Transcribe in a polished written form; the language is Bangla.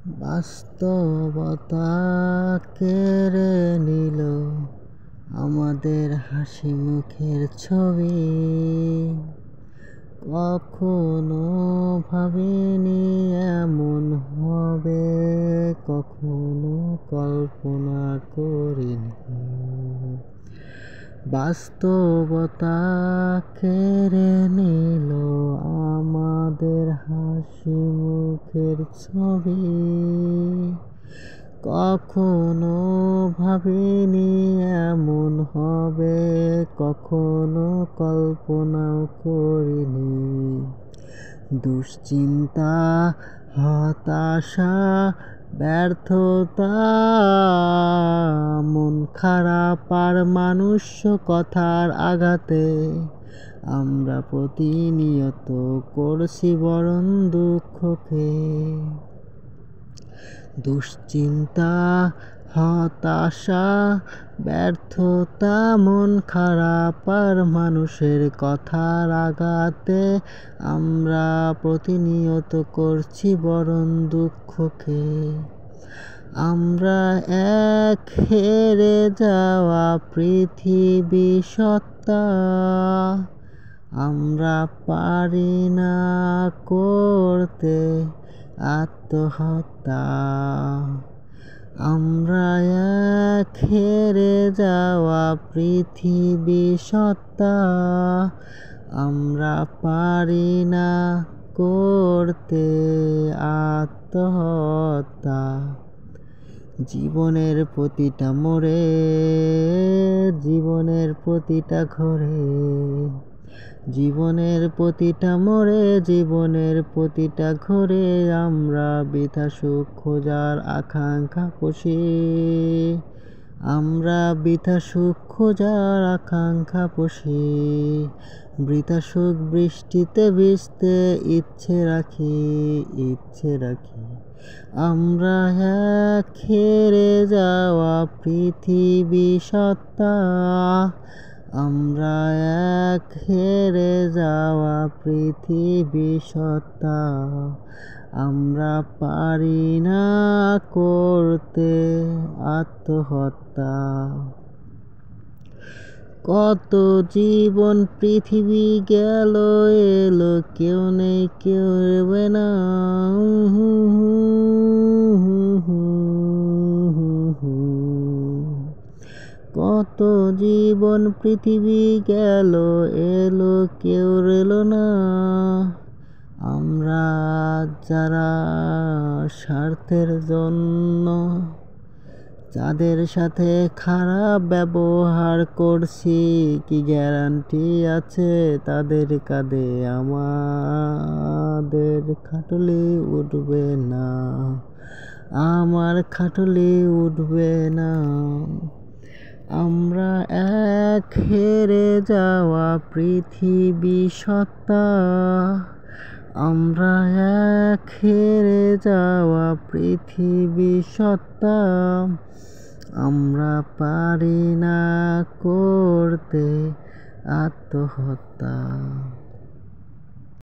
বাস্তবতা কেড়ে নিল আমাদের হাসি মুখের ছবি। কখনো ভাবিনি এমন হবে, কখনো কল্পনা করিনি। বাস্তবতা কেড়ে নিল আমাদের হাসি মুখের ছবি। কখনো ভাবিনি এমন হবে, কখনো কল্পনাও করিনি। দুশ্চিন্তা, হতাশা, ব্যর্থতা, মন খারাপ আর মানুষ্য কথার আঘাতে আমরা প্রতিনিয়ত করছি বরণ দুঃখকে। দুশ্চিন্তা, হতাশা, ব্যর্থতা, মন খারাপ আর মানুষের কথার আঘাতে আমরা প্রতিনিয়ত করছি বরণ দুঃখকে। আমরা এক হেরে যাওয়া পৃথিবী সত্তা, আমরা পারি না করতে আত্মহত্যা। আমরা এক হেরে যাওয়া পৃথিবী সত্তা, আমরা পারি না করতে আত্মহত্যা। জীবনের প্রতিটা মোড়ে, জীবনের প্রতিটা ঘরে, জীবনের প্রতিটা মোড়ে, জীবনের প্রতিটা ঘরে আমরা বৃথা সুখ খোঁজার আকাঙ্ক্ষা পুষি। আমরা বৃথা সুখ খোঁজার আকাঙ্ক্ষা পুষি। বৃথা সুখ বৃষ্টিতে ভিজতে ইচ্ছে রাখি, ইচ্ছে রাখি। আমরা এক হেরে যাওয়া পৃথিবী সত্তা, আমরা এক হেরে যাওয়া পৃথিবী সত্তা। আমরা পারি না করতে আত্মহত্যা। কত জীবন পৃথিবী গেল এলো, কেউ নেই কেউ রবে না। কত জীবন পৃথিবী গেল এলো, কেউ রইলো না। আমরা যারা স্বার্থের জন্য যাদের সাথে খারাপ ব্যবহার করছি, কি গ্যারান্টি আছে তাদের কাঁধে আমাদের খাটুলি উঠবে না, আমার খাটুলি উঠবে না। আমরা এক হেরে যাওয়া পৃথিবী সত্তা, আমরা এক হেরে যাওয়া পৃথিবী সত্তা। আমরা পারি না করতে আত্মহত্যা।